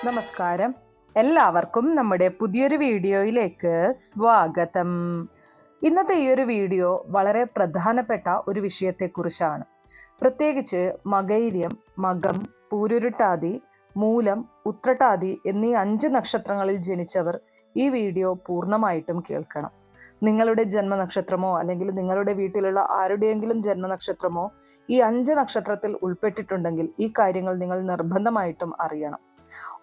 നമസ്കാരം. എല്ലാവർക്കും നമ്മുടെ പുതിയൊരു വീഡിയോയിലേക്ക് സ്വാഗതം. ഇന്നത്തെ ഈ ഒരു വീഡിയോ വളരെ പ്രധാനപ്പെട്ട ഒരു വിഷയത്തെക്കുറിച്ചാണ്. പ്രത്യേകിച്ച് മകൈര്യം, മകം, പൂരുരുട്ടാതി, മൂലം, ഉത്രട്ടാതി എന്നീ 5 നക്ഷത്രങ്ങളിൽ ജനിച്ചവർ ഈ വീഡിയോ പൂർണ്ണമായിട്ടും കേൾക്കണം. നിങ്ങളുടെ ജന്മനക്ഷത്രമോ അല്ലെങ്കിൽ നിങ്ങളുടെ വീട്ടിലുള്ള ആരുടെയെങ്കിലും ജന്മനക്ഷത്രമോ ഈ 5 നക്ഷത്രത്തിൽ ഉൾപ്പെട്ടിട്ടുണ്ടെങ്കിൽ ഈ കാര്യങ്ങൾ നിങ്ങൾ നിർബന്ധമായിട്ടും അറിയണം.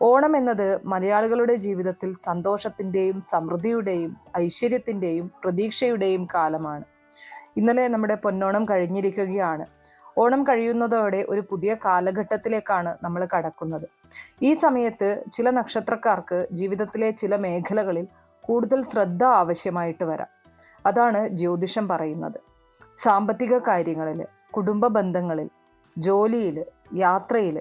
ഓണം എന്നത് മലയാളികളുടെ ജീവിതത്തിൽ സന്തോഷത്തിൻ്റെയും സമൃദ്ധിയുടെയും ഐശ്വര്യത്തിൻ്റെയും പ്രതീക്ഷയുടെയും കാലമാണ്. ഇന്നലെ നമ്മുടെ പൊന്നോണം കഴിഞ്ഞിരിക്കുകയാണ്. ഓണം കഴിയുന്നതോടെ ഒരു പുതിയ കാലഘട്ടത്തിലേക്കാണ് നമ്മൾ കടക്കുന്നത്. ഈ സമയത്ത് ചില നക്ഷത്രക്കാർക്ക് ജീവിതത്തിലെ ചില മേഖലകളിൽ കൂടുതൽ ശ്രദ്ധ ആവശ്യമായിട്ട് വരാം. അതാണ് ജ്യോതിഷം പറയുന്നത്. സാമ്പത്തിക കാര്യങ്ങളിൽ, കുടുംബ ബന്ധങ്ങളിൽ, ജോലിയിൽ, യാത്രയിൽ,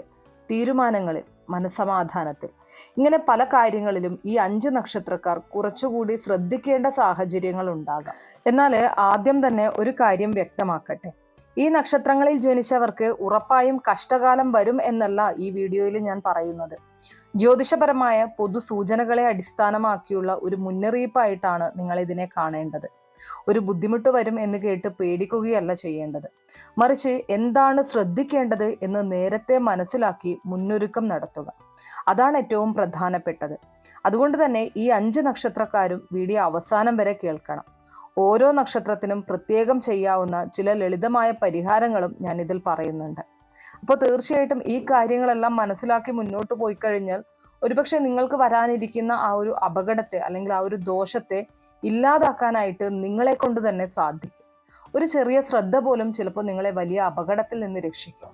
തീരുമാനങ്ങളിൽ, മനസ്സമാധാനത്തിൽ, ഇങ്ങനെ പല കാര്യങ്ങളിലും ഈ 5 നക്ഷത്രക്കാർ കുറച്ചുകൂടി ശ്രദ്ധിക്കേണ്ട സാഹചര്യങ്ങൾ ഉണ്ടാകാം. എന്നാൽ ആദ്യം തന്നെ ഒരു കാര്യം വ്യക്തമാക്കട്ടെ. ഈ നക്ഷത്രങ്ങളിൽ ജനിച്ചവർക്ക് ഉറപ്പായും കഷ്ടകാലം വരും എന്നല്ല ഈ വീഡിയോയിൽ ഞാൻ പറയുന്നത്. ജ്യോതിഷപരമായ പൊതു സൂചനകളെ അടിസ്ഥാനമാക്കിയുള്ള ഒരു മുന്നറിയിപ്പായിട്ടാണ് നിങ്ങൾ ഇതിനെ കാണേണ്ടത്. ഒരു ബുദ്ധിമുട്ട് വരും എന്ന് കേട്ട് പേടിക്കുകയല്ല ചെയ്യേണ്ടത്. മറിച്ച് എന്താണ് ശ്രദ്ധിക്കേണ്ടത് എന്ന് നേരത്തെ മനസ്സിലാക്കി മുന്നൊരുക്കം നടത്തുക. അതാണ് ഏറ്റവും പ്രധാനപ്പെട്ടത്. അതുകൊണ്ട് തന്നെ ഈ 5 നക്ഷത്രക്കാരും വീഡിയോ അവസാനം വരെ കേൾക്കണം. ഓരോ നക്ഷത്രത്തിനും പ്രത്യേകം ചെയ്യാവുന്ന ചില ലളിതമായ പരിഹാരങ്ങളും ഞാൻ ഇതിൽ പറയുന്നുണ്ട്. അപ്പോൾ തീർച്ചയായിട്ടും ഈ കാര്യങ്ങളെല്ലാം മനസ്സിലാക്കി മുന്നോട്ട് പോയി കഴിഞ്ഞാൽ ഒരുപക്ഷെ നിങ്ങൾക്ക് വരാനിരിക്കുന്ന ആ ഒരു അപകടത്തെ അല്ലെങ്കിൽ ആ ഒരു ദോഷത്തെ ഇല്ലാതാക്കാനായിട്ട് നിങ്ങളെ കൊണ്ട് തന്നെ സാധിക്കും. ഒരു ചെറിയ ശ്രദ്ധ പോലും ചിലപ്പോൾ നിങ്ങളെ വലിയ അപകടത്തിൽ നിന്ന് രക്ഷിക്കും.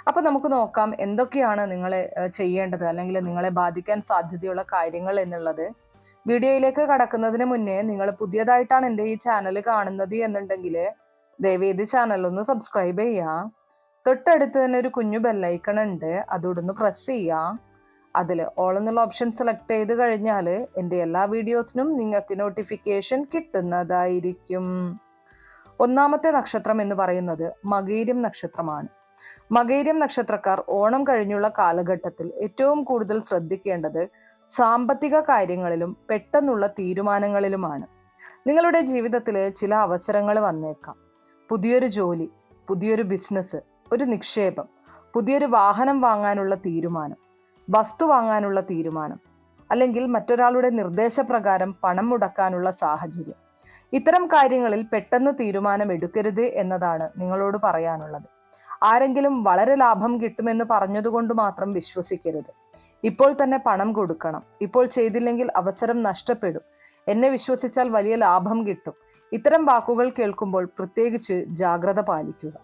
അപ്പൊ നമുക്ക് നോക്കാം എന്തൊക്കെയാണ് നിങ്ങളെ ചെയ്യേണ്ടത് അല്ലെങ്കിൽ നിങ്ങളെ ബാധിക്കാൻ സാധ്യതയുള്ള കാര്യങ്ങൾ എന്നുള്ളത്. വീഡിയോയിലേക്ക് കടക്കുന്നതിന് മുന്നേ നിങ്ങൾ പുതിയതായിട്ടാണ് എൻ്റെ ഈ ചാനൽ കാണുന്നത് എന്നുണ്ടെങ്കിൽ ദയവേദി ചാനൽ ഒന്ന് സബ്സ്ക്രൈബ് ചെയ്യാം. തൊട്ടടുത്ത് തന്നെ ഒരു കുഞ്ഞു ബെല്ലൈക്കൺ ഉണ്ട്, അതോടൊന്ന് പ്രസ് ചെയ്യാം. അതിൽ ഓൾ എന്നുള്ള ഓപ്ഷൻ സെലക്ട് ചെയ്ത് കഴിഞ്ഞാൽ എൻ്റെ എല്ലാ വീഡിയോസിനും നിങ്ങൾക്ക് നോട്ടിഫിക്കേഷൻ കിട്ടുന്നതായിരിക്കും. ഒന്നാമത്തെ നക്ഷത്രം എന്ന് പറയുന്നത് മകൈര്യം നക്ഷത്രമാണ്. മകൈര്യം നക്ഷത്രക്കാർ ഓണം കഴിഞ്ഞുള്ള കാലഘട്ടത്തിൽ ഏറ്റവും കൂടുതൽ ശ്രദ്ധിക്കേണ്ടത് സാമ്പത്തിക കാര്യങ്ങളിലും പെട്ടെന്നുള്ള തീരുമാനങ്ങളിലുമാണ്. നിങ്ങളുടെ ജീവിതത്തിൽ ചില അവസരങ്ങൾ വന്നേക്കാം. പുതിയൊരു ജോലി, പുതിയൊരു ബിസിനസ്, ഒരു നിക്ഷേപം, പുതിയൊരു വാഹനം വാങ്ങാനുള്ള തീരുമാനം, വസ്തു വാങ്ങാനുള്ള തീരുമാനം, അല്ലെങ്കിൽ മറ്റൊരാളുടെ നിർദ്ദേശപ്രകാരം പണം മുടക്കാനുള്ള സാഹചര്യം. ഇത്തരം കാര്യങ്ങളിൽ പെട്ടെന്ന് തീരുമാനം എടുക്കരുത് എന്നതാണ് നിങ്ങളോട് പറയാനുള്ളത്. ആരെങ്കിലും വളരെ ലാഭം കിട്ടുമെന്ന് പറഞ്ഞതുകൊണ്ട് മാത്രം വിശ്വസിക്കരുത്. ഇപ്പോൾ തന്നെ പണം കൊടുക്കണം, ഇപ്പോൾ ചെയ്തില്ലെങ്കിൽ അവസരം നഷ്ടപ്പെടും, എന്നെ വിശ്വസിച്ചാൽ വലിയ ലാഭം കിട്ടും, ഇത്തരം വാക്കുകൾ കേൾക്കുമ്പോൾ പ്രത്യേകിച്ച് ജാഗ്രത പാലിക്കുക.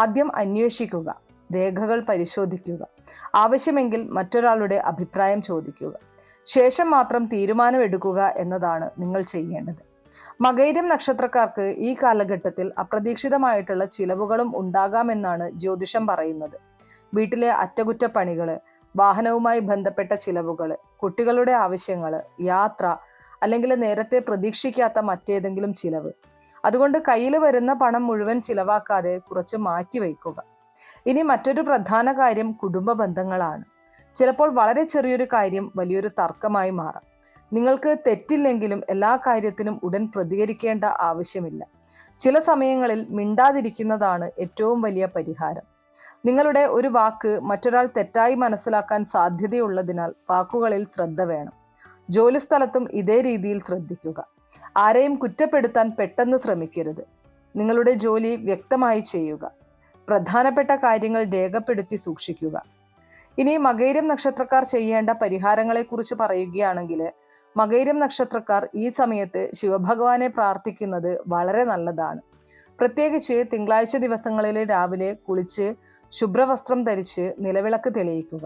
ആദ്യം അന്വേഷിക്കുക, രേഖകൾ പരിശോധിക്കുക, ആവശ്യമെങ്കിൽ മറ്റൊരാളുടെ അഭിപ്രായം ചോദിക്കുക, ശേഷം മാത്രം തീരുമാനമെടുക്കുക എന്നതാണ് നിങ്ങൾ ചെയ്യേണ്ടത്. മകൈര്യം നക്ഷത്രക്കാർക്ക് ഈ കാലഘട്ടത്തിൽ അപ്രതീക്ഷിതമായിട്ടുള്ള ചിലവുകളും ഉണ്ടാകാമെന്നാണ് ജ്യോതിഷം പറയുന്നത്. വീട്ടിലെ അറ്റകുറ്റപ്പണികൾ, വാഹനവുമായി ബന്ധപ്പെട്ട ചിലവുകൾ, കുട്ടികളുടെ ആവശ്യങ്ങൾ, യാത്ര, അല്ലെങ്കിൽ നേരത്തെ പ്രതീക്ഷിക്കാത്ത മറ്റേതെങ്കിലും ചിലവ്. അതുകൊണ്ട് കയ്യിൽ വരുന്ന പണം മുഴുവൻ ചിലവാക്കാതെ കുറച്ച് മാറ്റിവെക്കുക. ഇനി മറ്റൊരു പ്രധാന കാര്യം കുടുംബ ബന്ധങ്ങളാണ്. ചിലപ്പോൾ വളരെ ചെറിയൊരു കാര്യം വലിയൊരു തർക്കമായി മാറാം. നിങ്ങൾക്ക് തെറ്റില്ലെങ്കിലും എല്ലാ കാര്യത്തിനും ഉടൻ പ്രതികരിക്കേണ്ട ആവശ്യമില്ല. ചില സമയങ്ങളിൽ മിണ്ടാതിരിക്കുന്നതാണ് ഏറ്റവും വലിയ പരിഹാരം. നിങ്ങളുടെ ഒരു വാക്ക് മറ്റൊരാൾ തെറ്റായി മനസ്സിലാക്കാൻ സാധ്യതയുള്ളതിനാൽ വാക്കുകളിൽ ശ്രദ്ധ വേണം. ജോലിസ്ഥലത്തും ഇതേ രീതിയിൽ ശ്രദ്ധിക്കുക. ആരെയും കുറ്റപ്പെടുത്താൻ പെട്ടെന്ന് ശ്രമിക്കരുത്. നിങ്ങളുടെ ജോലി വ്യക്തമായി ചെയ്യുക. പ്രധാനപ്പെട്ട കാര്യങ്ങൾ രേഖപ്പെടുത്തി സൂക്ഷിക്കുക. ഇനി മകൈര്യം നക്ഷത്രക്കാർ ചെയ്യേണ്ട പരിഹാരങ്ങളെക്കുറിച്ച് പറയുകയാണെങ്കിൽ, മകൈര്യം നക്ഷത്രക്കാർ ഈ സമയത്ത് ശിവഭഗവാനെ പ്രാർത്ഥിക്കുന്നത് വളരെ നല്ലതാണ്. പ്രത്യേകിച്ച് തിങ്കളാഴ്ച ദിവസങ്ങളിൽ രാവിലെ കുളിച്ച് ശുഭ്രവസ്ത്രം ധരിച്ച് നിലവിളക്ക് തെളിയിക്കുക.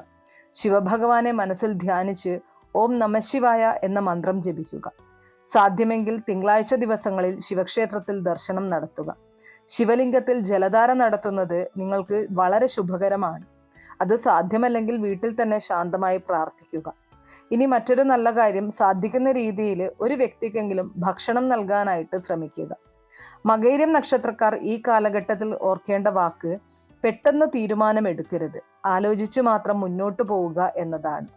ശിവഭഗവാനെ മനസ്സിൽ ധ്യാനിച്ച് ഓം നമഃശിവായ എന്ന മന്ത്രം ജപിക്കുക. സാധ്യമെങ്കിൽ തിങ്കളാഴ്ച ദിവസങ്ങളിൽ ശിവക്ഷേത്രത്തിൽ ദർശനം നടത്തുക. ശിവലിംഗത്തിൽ ജലധാര നടത്തുന്നത് നിങ്ങൾക്ക് വളരെ ശുഭകരമാണ്. അത് സാധ്യമല്ലെങ്കിൽ വീട്ടിൽ തന്നെ ശാന്തമായി പ്രാർത്ഥിക്കുക. ഇനി മറ്റൊരു നല്ല കാര്യം, സാധിക്കുന്ന രീതിയിൽ ഒരു വ്യക്തിക്കെങ്കിലും ഭക്ഷണം നൽകാനായിട്ട് ശ്രമിക്കുക. മകൈര്യം നക്ഷത്രക്കാർ ഈ കാലഘട്ടത്തിൽ ഓർക്കേണ്ട വാക്ക് പെട്ടെന്ന് തീരുമാനമെടുക്കരുത്, ആലോചിച്ചു മാത്രം മുന്നോട്ട് പോവുക എന്നതാണ്.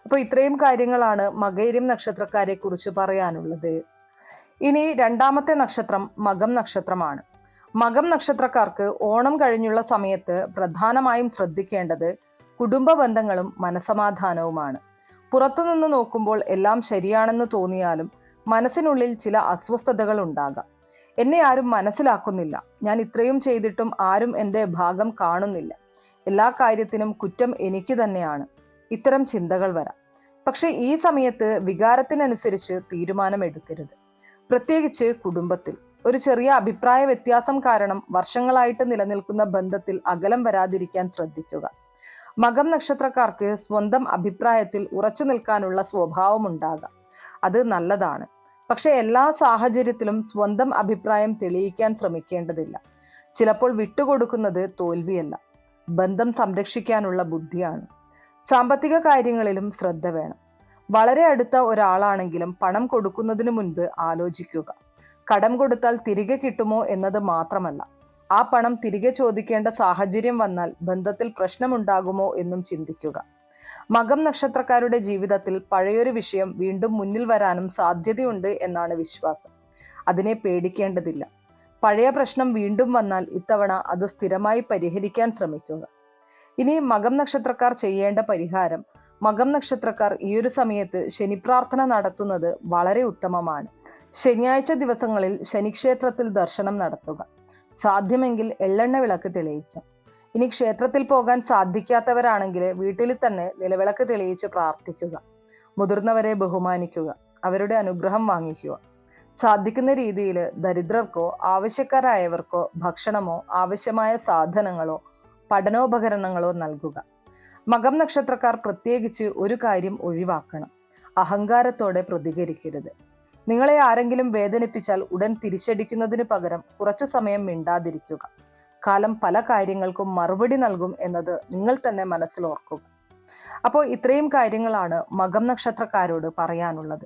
അപ്പോൾ ഇത്രയും കാര്യങ്ങളാണ് മകയിരം നക്ഷത്രക്കാരെ കുറിച്ച് പറയാനുള്ളത്. ഇനി രണ്ടാമത്തെ നക്ഷത്രം മകം നക്ഷത്രമാണ്. മകം നക്ഷത്രക്കാർക്ക് ഓണം കഴിഞ്ഞുള്ള സമയത്ത് പ്രധാനമായും ശ്രദ്ധിക്കേണ്ടത് കുടുംബ ബന്ധങ്ങളും മനസമാധാനവുമാണ്. പുറത്തുനിന്ന് നോക്കുമ്പോൾ എല്ലാം ശരിയാണെന്ന് തോന്നിയാലും മനസ്സിനുള്ളിൽ ചില അസ്വസ്ഥതകൾ ഉണ്ടാകാം. എന്നെ ആരും മനസ്സിലാക്കുന്നില്ല, ഞാൻ ഇത്രയും ചെയ്തിട്ടും ആരും എൻ്റെ ഭാഗം കാണുന്നില്ല, എല്ലാ കാര്യത്തിനും കുറ്റം എനിക്ക് തന്നെയാണ്, ഇത്തരം ചിന്തകൾ വരാം. പക്ഷെ ഈ സമയത്ത് വികാരത്തിനനുസരിച്ച് തീരുമാനമെടുക്കരുത്. പ്രത്യേകിച്ച് കുടുംബത്തിൽ ഒരു ചെറിയ അഭിപ്രായ വ്യത്യാസം കാരണം വർഷങ്ങളായിട്ട് നിലനിൽക്കുന്ന ബന്ധത്തിൽ അകലം വരാതിരിക്കാൻ ശ്രദ്ധിക്കുക. മകം നക്ഷത്രക്കാർക്ക് സ്വന്തം അഭിപ്രായത്തിൽ ഉറച്ചു നിൽക്കാനുള്ള സ്വഭാവമുണ്ടാകാം. അത് നല്ലതാണ്. പക്ഷെ എല്ലാ സാഹചര്യത്തിലും സ്വന്തം അഭിപ്രായം തെളിയിക്കാൻ ശ്രമിക്കേണ്ടതില്ല. ചിലപ്പോൾ വിട്ടുകൊടുക്കുന്നത് തോൽവിയല്ല, ബന്ധം സംരക്ഷിക്കാനുള്ള ബുദ്ധിയാണ്. സാമ്പത്തിക കാര്യങ്ങളിലും ശ്രദ്ധ വേണം. വളരെ അടുത്ത ഒരാളാണെങ്കിലും പണം കൊടുക്കുന്നതിന് മുൻപ് ആലോചിക്കുക. കടം കൊടുത്താൽ തിരികെ കിട്ടുമോ എന്നത് മാത്രമല്ല, ആ പണം തിരികെ ചോദിക്കേണ്ട സാഹചര്യം വന്നാൽ ബന്ധത്തിൽ പ്രശ്നമുണ്ടാകുമോ എന്നും ചിന്തിക്കുക. മകം നക്ഷത്രക്കാരുടെ ജീവിതത്തിൽ പഴയൊരു വിഷയം വീണ്ടും മുന്നിൽ വരാനും സാധ്യതയുണ്ട് എന്നാണ് വിശ്വാസം. അതിനെ പേടിക്കേണ്ടതില്ല. പഴയ പ്രശ്നം വീണ്ടും വന്നാൽ ഇത്തവണ അത് സ്ഥിരമായി പരിഹരിക്കാൻ ശ്രമിക്കുക. ഇനി മകം നക്ഷത്രക്കാർ ചെയ്യേണ്ട പരിഹാരം, മകം നക്ഷത്രക്കാർ ഈ ഒരു സമയത്ത് ശനിപ്രാർത്ഥന നടത്തുന്നത് വളരെ ഉത്തമമാണ്. ശനിയാഴ്ച ദിവസങ്ങളിൽ ശനിക്ഷേത്രത്തിൽ ദർശനം നടത്തുക. സാധ്യമെങ്കിൽ എള്ളെണ്ണ വിളക്ക് തെളിയിക്കാം. ഇനി ക്ഷേത്രത്തിൽ പോകാൻ സാധിക്കാത്തവരാണെങ്കിൽ വീട്ടിൽ തന്നെ നിലവിളക്ക് തെളിയിച്ച് പ്രാർത്ഥിക്കുക. മുതിർന്നവരെ ബഹുമാനിക്കുക, അവരുടെ അനുഗ്രഹം വാങ്ങിക്കുക. സാധിക്കുന്ന രീതിയിൽ ദരിദ്രർക്കോ ആവശ്യക്കാരായവർക്കോ ഭക്ഷണമോ ആവശ്യമായ സാധനങ്ങളോ പഠനോപകരണങ്ങളോ നൽകുക. മകം നക്ഷത്രക്കാർ പ്രത്യേകിച്ച് ഒരു കാര്യം ഒഴിവാക്കണം: അഹങ്കാരത്തോടെ പ്രതികരിക്കരുത്. നിങ്ങളെ ആരെങ്കിലും വേദനിപ്പിച്ചാൽ ഉടൻ തിരിച്ചടിക്കുന്നതിന് പകരം കുറച്ചു സമയം മിണ്ടാതിരിക്കുക. കാലം പല കാര്യങ്ങൾക്കും മറുപടി നൽകും എന്നത് നിങ്ങൾ തന്നെ മനസ്സിലോർക്കുക. അപ്പോൾ ഇത്രയും കാര്യങ്ങളാണ് മകം നക്ഷത്രക്കാരോട് പറയാനുള്ളത്.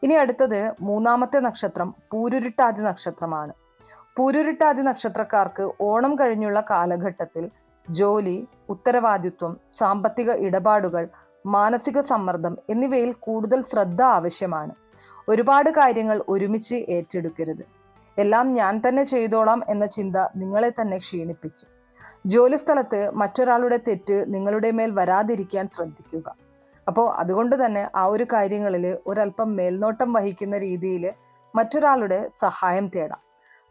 ഇനി അടുത്തത് മൂന്നാമത്തെ നക്ഷത്രം പൂരുരുട്ടാതി നക്ഷത്രമാണ്. പൂരുരുട്ടാതി നക്ഷത്രക്കാർക്ക് ഓണം കഴിഞ്ഞുള്ള കാലഘട്ടത്തിൽ ജോലി, ഉത്തരവാദിത്വം, സാമ്പത്തിക ഇടപാടുകൾ, മാനസിക സമ്മർദ്ദം എന്നിവയിൽ കൂടുതൽ ശ്രദ്ധ ആവശ്യമാണ്. ഒരുപാട് കാര്യങ്ങൾ ഒരുമിച്ച് ഏറ്റെടുക്കരുത്. എല്ലാം ഞാൻ തന്നെ ചെയ്തോളാം എന്ന ചിന്ത നിങ്ങളെ തന്നെ ക്ഷീണിപ്പിക്കും. ജോലിസ്ഥലത്ത് മറ്റൊരാളുടെ തെറ്റ് നിങ്ങളുടെ മേൽ വരാതിരിക്കാൻ ശ്രദ്ധിക്കുക. അപ്പോൾ അതുകൊണ്ട് തന്നെ ആ ഒരു കാര്യങ്ങളിൽ ഒരല്പം മേൽനോട്ടം വഹിക്കുന്ന രീതിയിൽ മറ്റൊരാളുടെ സഹായം തേടാം.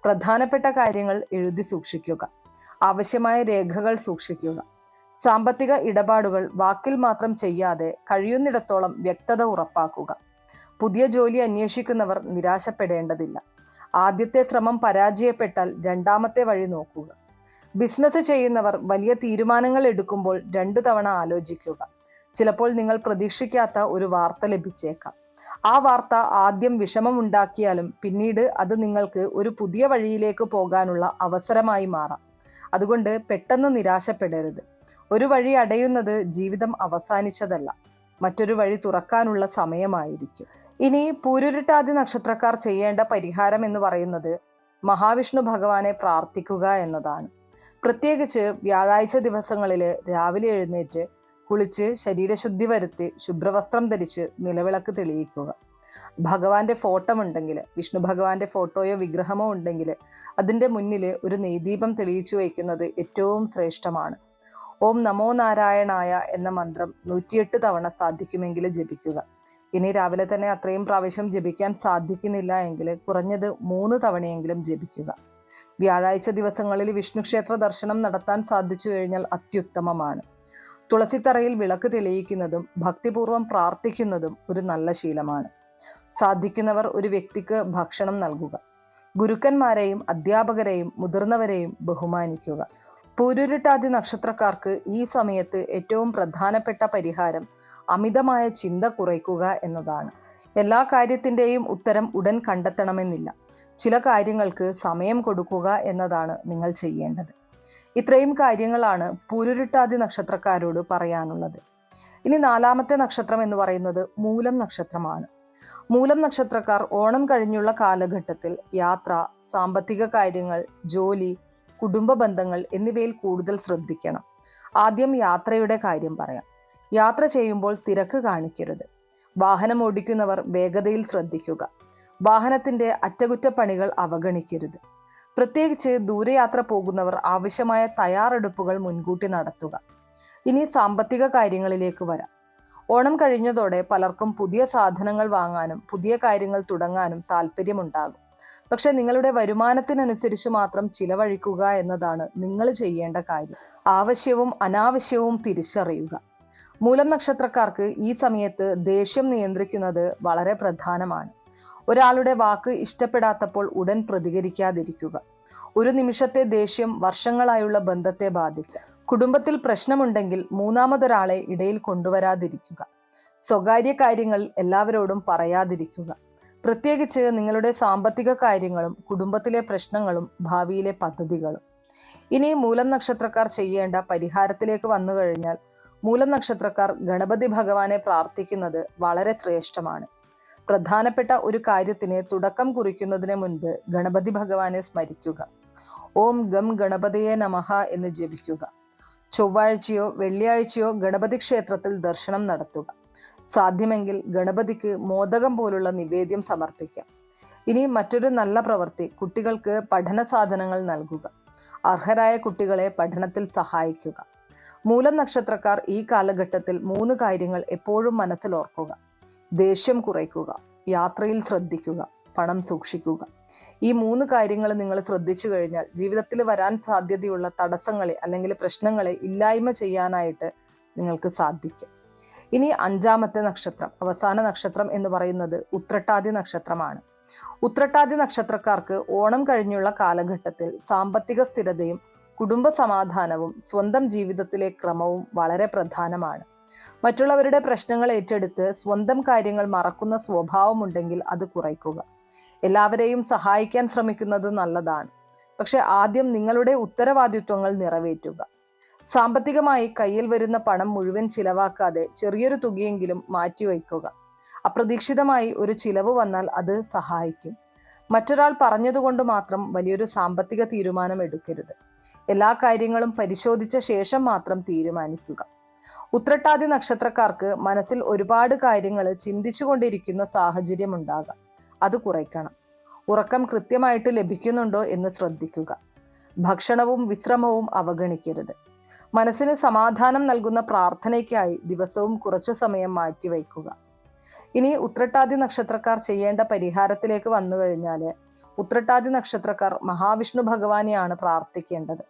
പ്രധാനപ്പെട്ട കാര്യങ്ങൾ എഴുതി സൂക്ഷിക്കുക. ആവശ്യമായ രേഖകൾ സൂക്ഷിക്കുക. സാമ്പത്തിക ഇടപാടുകൾ വാക്കിൽ മാത്രം ചെയ്യാതെ കഴിയുന്നിടത്തോളം വ്യക്തത ഉറപ്പാക്കുക. പുതിയ ജോലി അന്വേഷിക്കുന്നവർ നിരാശപ്പെടേണ്ടതില്ല. ആദ്യത്തെ ശ്രമം പരാജയപ്പെട്ടാൽ രണ്ടാമത്തെ വഴി നോക്കുക. ബിസിനസ് ചെയ്യുന്നവർ വലിയ തീരുമാനങ്ങൾ എടുക്കുമ്പോൾ 2 തവണ ആലോചിക്കുക. ചിലപ്പോൾ നിങ്ങൾ പ്രതീക്ഷിക്കാത്ത ഒരു വാർത്ത ലഭിച്ചേക്കാം. ആ വാർത്ത ആദ്യം വിഷമമുണ്ടാക്കിയാലും പിന്നീട് അത് നിങ്ങൾക്ക് ഒരു പുതിയ വഴിയിലേക്ക് പോകാനുള്ള അവസരമായി മാറാം. അതുകൊണ്ട് പെട്ടെന്ന് നിരാശപ്പെടരുത്. ഒരു വഴി അടയുന്നത് ജീവിതം അവസാനിച്ചതല്ല, മറ്റൊരു വഴി തുറക്കാനുള്ള സമയമായിരിക്കും. ഇനി പൂരുരുട്ടാതി നക്ഷത്രക്കാർ ചെയ്യേണ്ട പരിഹാരം എന്ന് പറയുന്നത് മഹാവിഷ്ണു ഭഗവാനെ പ്രാർത്ഥിക്കുക എന്നതാണ്. പ്രത്യേകിച്ച് വ്യാഴാഴ്ച ദിവസങ്ങളിൽ രാവിലെ എഴുന്നേറ്റ് കുളിച്ച് ശരീരശുദ്ധി വരുത്തി ശുഭ്രവസ്ത്രം ധരിച്ച് നിലവിളക്ക് തെളിയിക്കുക. ഭഗവാന്റെ ഫോട്ടോ ഉണ്ടെങ്കിൽ, വിഷ്ണു ഭഗവാന്റെ ഫോട്ടോയോ വിഗ്രഹമോ ഉണ്ടെങ്കിൽ അതിൻ്റെ മുന്നിൽ ഒരു നെയ്ദീപം തെളിയിച്ചു വയ്ക്കുന്നത് ഏറ്റവും ശ്രേഷ്ഠമാണ്. ഓം നമോ നാരായണായ എന്ന മന്ത്രം 108 തവണ സാധിക്കുമെങ്കിൽ ജപിക്കുക. ഇനി രാവിലെ തന്നെ അത്രയും പ്രാവശ്യം ജപിക്കാൻ സാധിക്കുന്നില്ല എങ്കിൽ കുറഞ്ഞത് 3 തവണയെങ്കിലും ജപിക്കുക. വ്യാഴാഴ്ച ദിവസങ്ങളിൽ വിഷ്ണു ക്ഷേത്ര ദർശനം നടത്താൻ സാധിച്ചു കഴിഞ്ഞാൽ അത്യുത്തമമാണ്. തുളസിത്തറയിൽ വിളക്ക് തെളിയിക്കുന്നതും ഭക്തിപൂർവ്വം പ്രാർത്ഥിക്കുന്നതും ഒരു നല്ല ശീലമാണ്. സാധിക്കുന്നവർ ഒരു വ്യക്തിക്ക് ഭക്ഷണം നൽകുക. ഗുരുക്കന്മാരെയും അധ്യാപകരെയും മുതിർന്നവരെയും ബഹുമാനിക്കുക. പൂരുരുട്ടാതി നക്ഷത്രക്കാർക്ക് ഈ സമയത്ത് ഏറ്റവും പ്രധാനപ്പെട്ട പരിഹാരം അമിതമായ ചിന്ത കുറയ്ക്കുക എന്നതാണ്. എല്ലാ കാര്യത്തിൻ്റെയും ഉത്തരം ഉടൻ കണ്ടെത്തണമെന്നില്ല. ചില കാര്യങ്ങൾക്ക് സമയം കൊടുക്കുക എന്നതാണ് നിങ്ങൾ ചെയ്യേണ്ടത്. ഇത്രയും കാര്യങ്ങളാണ് പൂരുരുട്ടാതി നക്ഷത്രക്കാരോട് പറയാനുള്ളത്. ഇനി 4ാമത്തെ നക്ഷത്രം എന്ന് പറയുന്നത് മൂലം നക്ഷത്രമാണ്. മൂലം നക്ഷത്രക്കാർ ഓണം കഴിഞ്ഞുള്ള കാലഘട്ടത്തിൽ യാത്ര, സാമ്പത്തിക കാര്യങ്ങൾ, ജോലി, കുടുംബ ബന്ധങ്ങൾ എന്നിവയിൽ കൂടുതൽ ശ്രദ്ധിക്കണം. ആദ്യം യാത്രയുടെ കാര്യം പറയാം. യാത്ര ചെയ്യുമ്പോൾ തിരക്ക് കാണിക്കരുത്. വാഹനം ഓടിക്കുന്നവർ വേഗതയിൽ ശ്രദ്ധിക്കുക. വാഹനത്തിന്റെ അറ്റകുറ്റപ്പണികൾ അവഗണിക്കരുത്. പ്രത്യേകിച്ച് ദൂരയാത്ര പോകുന്നവർ ആവശ്യമായ തയ്യാറെടുപ്പുകൾ മുൻകൂട്ടി നടത്തുക. ഇനി സാമ്പത്തിക കാര്യങ്ങളിലേക്ക് വരാം. ഓണം കഴിഞ്ഞതോടെ പലർക്കും പുതിയ സാധനങ്ങൾ വാങ്ങാനും പുതിയ കാര്യങ്ങൾ തുടങ്ങാനും താല്പര്യമുണ്ടാകും. പക്ഷെ നിങ്ങളുടെ വരുമാനത്തിനനുസരിച്ച് മാത്രം ചിലവഴിക്കുക എന്നതാണ് നിങ്ങൾ ചെയ്യേണ്ട കാര്യം. ആവശ്യവും അനാവശ്യവും തിരിച്ചറിയുക. മൂലം നക്ഷത്രക്കാർക്ക് ഈ സമയത്ത് ദേഷ്യം നിയന്ത്രിക്കുന്നത് വളരെ പ്രധാനമാണ്. ഒരാളുടെ വാക്ക് ഇഷ്ടപ്പെടാത്തപ്പോൾ ഉടൻ പ്രതികരിക്കാതിരിക്കുക. ഒരു നിമിഷത്തെ ദേഷ്യം വർഷങ്ങളായുള്ള ബന്ധത്തെ ബാധിക്കാം. കുടുംബത്തിൽ പ്രശ്നമുണ്ടെങ്കിൽ മൂന്നാമതൊരാളെ ഇടയിൽ കൊണ്ടുവരാതിരിക്കുക. സ്വകാര്യ കാര്യങ്ങൾ എല്ലാവരോടും പറയാതിരിക്കുക. പ്രത്യേകിച്ച് നിങ്ങളുടെ സാമ്പത്തിക കാര്യങ്ങളും കുടുംബത്തിലെ പ്രശ്നങ്ങളും ഭാവിയിലെ പദ്ധതികളും. ഇനി മൂലം നക്ഷത്രക്കാർ ചെയ്യേണ്ട പരിഹാരത്തിലേക്ക് വന്നു കഴിഞ്ഞാൽ, മൂലം നക്ഷത്രക്കാർ ഗണപതി ഭഗവാനെ പ്രാർത്ഥിക്കുന്നത് വളരെ ശ്രേഷ്ഠമാണ്. പ്രധാനപ്പെട്ട ഒരു കാര്യത്തിന് തുടക്കം കുറിക്കുന്നതിന് മുൻപ് ഗണപതി ഭഗവാനെ സ്മരിക്കുക. ഓം ഗം ഗണപതിയെ നമഃ എന്ന് ജപിക്കുക. ചൊവ്വാഴ്ചയോ വെള്ളിയാഴ്ചയോ ഗണപതി ക്ഷേത്രത്തിൽ ദർശനം നടത്തുക. സാധ്യമെങ്കിൽ ഗണപതിക്ക് മോദകം പോലുള്ള നിവേദ്യം സമർപ്പിക്കാം. ഇനി മറ്റൊരു നല്ല പ്രവൃത്തി, കുട്ടികൾക്ക് പഠന സാധനങ്ങൾ നൽകുക. അർഹരായ കുട്ടികളെ പഠനത്തിൽ സഹായിക്കുക. മൂലം നക്ഷത്രക്കാർ ഈ കാലഘട്ടത്തിൽ 3 കാര്യങ്ങൾ എപ്പോഴും മനസ്സിൽ ഓർക്കുക. ദേഷ്യം കുറയ്ക്കുക, യാത്രയിൽ ശ്രദ്ധിക്കുക, പണം സൂക്ഷിക്കുക. ഈ 3 കാര്യങ്ങൾ നിങ്ങൾ ശ്രദ്ധിച്ചു കഴിഞ്ഞാൽ ജീവിതത്തിൽ വരാൻ സാധ്യതയുള്ള തടസ്സങ്ങളെ അല്ലെങ്കിൽ പ്രശ്നങ്ങളെ ഇല്ലായ്മ ചെയ്യാനായിട്ട് നിങ്ങൾക്ക് സാധിക്കും. ഇനി 5ാമത്തെ നക്ഷത്രം, അവസാന നക്ഷത്രം എന്ന് പറയുന്നത് ഉത്രട്ടാതി നക്ഷത്രമാണ്. ഉത്രട്ടാതി നക്ഷത്രക്കാർക്ക് ഓണം കഴിഞ്ഞുള്ള കാലഘട്ടത്തിൽ സാമ്പത്തിക സ്ഥിരതയും കുടുംബ സമാധാനവും സ്വന്തം ജീവിതത്തിലെ ക്രമവും വളരെ പ്രധാനമാണ്. മറ്റുള്ളവരുടെ പ്രശ്നങ്ങൾ ഏറ്റെടുത്ത് സ്വന്തം കാര്യങ്ങൾ മറക്കുന്ന സ്വഭാവമുണ്ടെങ്കിൽ അത് കുറയ്ക്കുക. എല്ലാവരെയും സഹായിക്കാൻ ശ്രമിക്കുന്നത് നല്ലതാണ്. പക്ഷെ ആദ്യം നിങ്ങളുടെ ഉത്തരവാദിത്വങ്ങൾ നിറവേറ്റുക. സാമ്പത്തികമായി കയ്യിൽ വരുന്ന പണം മുഴുവൻ ചിലവാക്കാതെ ചെറിയൊരു തുകയെങ്കിലും മാറ്റിവയ്ക്കുക. അപ്രതീക്ഷിതമായി ഒരു ചിലവ് വന്നാൽ അത് സഹായിക്കും. മറ്റൊരാൾ പറഞ്ഞതുകൊണ്ട് മാത്രം വലിയൊരു സാമ്പത്തിക തീരുമാനം എടുക്കരുത്. എല്ലാ കാര്യങ്ങളും പരിശോധിച്ച ശേഷം മാത്രം തീരുമാനിക്കുക. ഉത്രട്ടാതി നക്ഷത്രക്കാർക്ക് മനസ്സിൽ ഒരുപാട് കാര്യങ്ങൾ ചിന്തിച്ചുകൊണ്ടിരിക്കുന്ന സാഹചര്യം ഉണ്ടാകാം. അത് കുറയ്ക്കണം. ഉറക്കം കൃത്യമായിട്ട് ലഭിക്കുന്നുണ്ടോ എന്ന് ശ്രദ്ധിക്കുക. ഭക്ഷണവും വിശ്രമവും അവഗണിക്കരുത്. മനസ്സിന് സമാധാനം നൽകുന്ന പ്രാർത്ഥനയ്ക്കായി ദിവസവും കുറച്ചു സമയം മാറ്റിവയ്ക്കുക. ഇനി ഉത്രട്ടാതി നക്ഷത്രക്കാർ ചെയ്യേണ്ട പരിഹാരത്തിലേക്ക് വന്നു കഴിഞ്ഞാൽ, ഉത്രട്ടാതി നക്ഷത്രക്കാർ മഹാവിഷ്ണു ഭഗവാനെയാണ് പ്രാർത്ഥിക്കേണ്ടത്.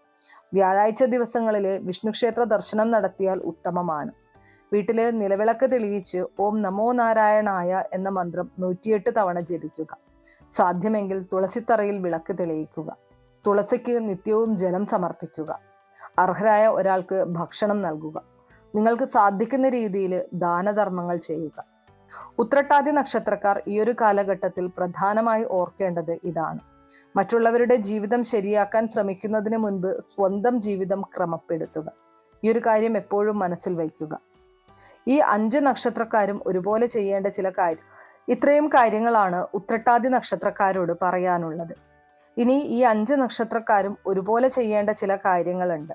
വ്യാഴാഴ്ച ദിവസങ്ങളിൽ വിഷ്ണുക്ഷേത്ര ദർശനം നടത്തിയാൽ ഉത്തമമാണ്. വീട്ടിൽ നിലവിളക്ക് തെളിയിച്ച് ഓം നമോ നാരായണായ എന്ന മന്ത്രം 108 തവണ ജപിക്കുക. സാധ്യമെങ്കിൽ തുളസിത്തറയിൽ വിളക്ക് തെളിയിക്കുക. തുളസിക്ക് നിത്യവും ജലം സമർപ്പിക്കുക. അർഹരായ ഒരാൾക്ക് ഭക്ഷണം നൽകുക. നിങ്ങൾക്ക് സാധിക്കുന്ന രീതിയിൽ ദാനധർമ്മങ്ങൾ ചെയ്യുക. ഉത്രട്ടാതി നക്ഷത്രക്കാർ ഈ ഒരു കാലഘട്ടത്തിൽ പ്രധാനമായി ഓർക്കേണ്ടത് ഇതാണ്: മറ്റുള്ളവരുടെ ജീവിതം ശരിയാക്കാൻ ശ്രമിക്കുന്നതിന് മുൻപ് സ്വന്തം ജീവിതം ക്രമപ്പെടുത്തുക. ഈ ഒരു കാര്യം എപ്പോഴും മനസ്സിൽ വയ്ക്കുക. ഈ 5 നക്ഷത്രക്കാരും ഒരുപോലെ ചെയ്യേണ്ട ചില ഇത്രയും കാര്യങ്ങളാണ് ഉത്രട്ടാതി നക്ഷത്രക്കാരോട് പറയാനുള്ളത്. ഇനി ഈ 5 നക്ഷത്രക്കാരും ഒരുപോലെ ചെയ്യേണ്ട ചില കാര്യങ്ങളുണ്ട്.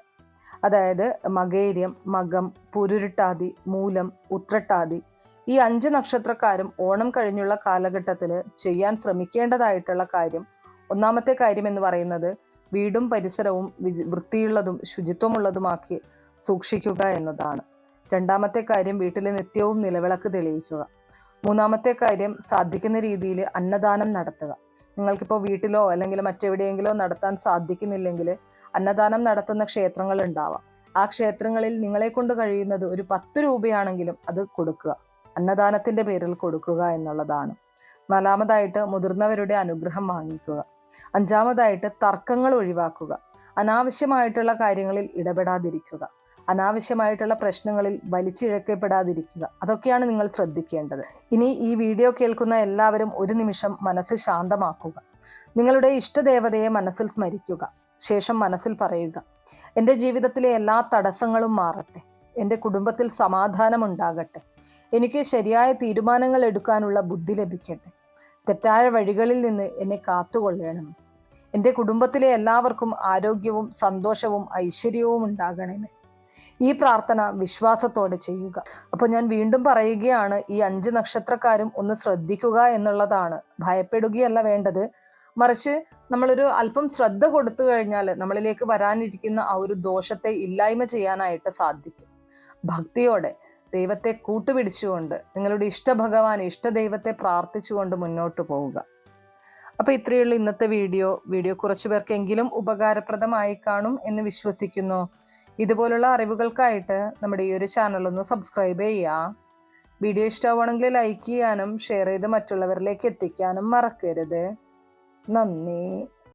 അതായത് മകേര്യം, മകം, പുരുരുട്ടാതി, മൂലം, ഉത്രട്ടാതി. ഈ 5 നക്ഷത്രക്കാരും ഓണം കഴിഞ്ഞുള്ള കാലഘട്ടത്തിൽ ചെയ്യാൻ ശ്രമിക്കേണ്ടതായിട്ടുള്ള കാര്യം, ഒന്നാമത്തെ കാര്യം എന്ന് പറയുന്നത് വീടും പരിസരവും വൃത്തിയുള്ളതും ശുചിത്വമുള്ളതുമാക്കി സൂക്ഷിക്കുക എന്നതാണ്. രണ്ടാമത്തെ കാര്യം വീട്ടിലെ നിത്യവും നിലവിളക്ക് തെളിയിക്കുക. മൂന്നാമത്തെ കാര്യം സാധിക്കുന്ന രീതിയിൽ അന്നദാനം നടത്തുക. നിങ്ങൾക്കിപ്പോൾ വീട്ടിലോ അല്ലെങ്കിൽ മറ്റെവിടെയെങ്കിലോ നടത്താൻ സാധിക്കുന്നില്ലെങ്കിൽ അന്നദാനം നടത്തുന്ന ക്ഷേത്രങ്ങൾ ഉണ്ടാവാം. ആ ക്ഷേത്രങ്ങളിൽ നിങ്ങളെ കൊണ്ട് കഴിയുന്നത് ഒരു 10 രൂപയാണെങ്കിലും അത് കൊടുക്കുക. അന്നദാനത്തിന്റെ പേരിൽ കൊടുക്കുക എന്നുള്ളതാണ്. 4ാമതായിട്ട് മുതിർന്നവരുടെ അനുഗ്രഹം വാങ്ങിക്കുക. 5ാമതായിട്ട് തർക്കങ്ങൾ ഒഴിവാക്കുക. അനാവശ്യമായിട്ടുള്ള കാര്യങ്ങളിൽ ഇടപെടാതിരിക്കുക. അനാവശ്യമായിട്ടുള്ള പ്രശ്നങ്ങളിൽ വലിച്ചിഴക്കപ്പെടാതിരിക്കുക. അതൊക്കെയാണ് നിങ്ങൾ ശ്രദ്ധിക്കേണ്ടത്. ഇനി ഈ വീഡിയോ കേൾക്കുന്ന എല്ലാവരും ഒരു നിമിഷം മനസ്സ് ശാന്തമാക്കുക. നിങ്ങളുടെ ഇഷ്ടദേവതയെ മനസ്സിൽ സ്മരിക്കുക. ശേഷം മനസ്സിൽ പറയുക: എൻ്റെ ജീവിതത്തിലെ എല്ലാ തടസ്സങ്ങളും മാറട്ടെ. എൻ്റെ കുടുംബത്തിൽ സമാധാനമുണ്ടാകട്ടെ. എനിക്ക് ശരിയായ തീരുമാനങ്ങൾ എടുക്കാനുള്ള ബുദ്ധി ലഭിക്കട്ടെ. തെറ്റായ വഴികളിൽ നിന്ന് എന്നെ കാത്തുകൊള്ളണം. എൻ്റെ കുടുംബത്തിലെ എല്ലാവർക്കും ആരോഗ്യവും സന്തോഷവും ഐശ്വര്യവും ഉണ്ടാകണമേ. ഈ പ്രാർത്ഥന വിശ്വാസത്തോടെ ചെയ്യുക. അപ്പോൾ ഞാൻ വീണ്ടും പറയുകയാണ്, ഈ 5 നക്ഷത്രക്കാരും ഒന്ന് ശ്രദ്ധിക്കുക എന്നുള്ളതാണ്. ഭയപ്പെടുകയല്ല വേണ്ടത്, മറിച്ച് നമ്മളൊരു അല്പം ശ്രദ്ധ കൊടുത്തു കഴിഞ്ഞാൽ നമ്മളിലേക്ക് വരാനിരിക്കുന്ന ആ ഒരു ദോഷത്തെ ഇല്ലായ്മ ചെയ്യാനായിട്ട് സാധിക്കും. ഭക്തിയോടെ ദൈവത്തെ കൂട്ടുപിടിച്ചുകൊണ്ട് നിങ്ങളുടെ ഇഷ്ടഭഗവാൻ ഇഷ്ടദൈവത്തെ പ്രാർത്ഥിച്ചുകൊണ്ട് മുന്നോട്ട് പോവുക. അപ്പോൾ ഇത്രയുള്ള ഇന്നത്തെ വീഡിയോ കുറച്ചു പേർക്കെങ്കിലും ഉപകാരപ്രദമായി കാണും എന്ന് വിശ്വസിക്കുന്നു. ഇതുപോലുള്ള അറിവുകൾക്കായിട്ട് നമ്മുടെ ഈ ഒരു ചാനൽ ഒന്ന് സബ്സ്ക്രൈബ് ചെയ്യുക. വീഡിയോ ഇഷ്ടമാണെങ്കിൽ ലൈക്ക് ചെയ്യാനും ഷെയർ ചെയ്ത് മറ്റുള്ളവരിലേക്ക് എത്തിക്കാനും മറക്കരുത്. നന്ദി.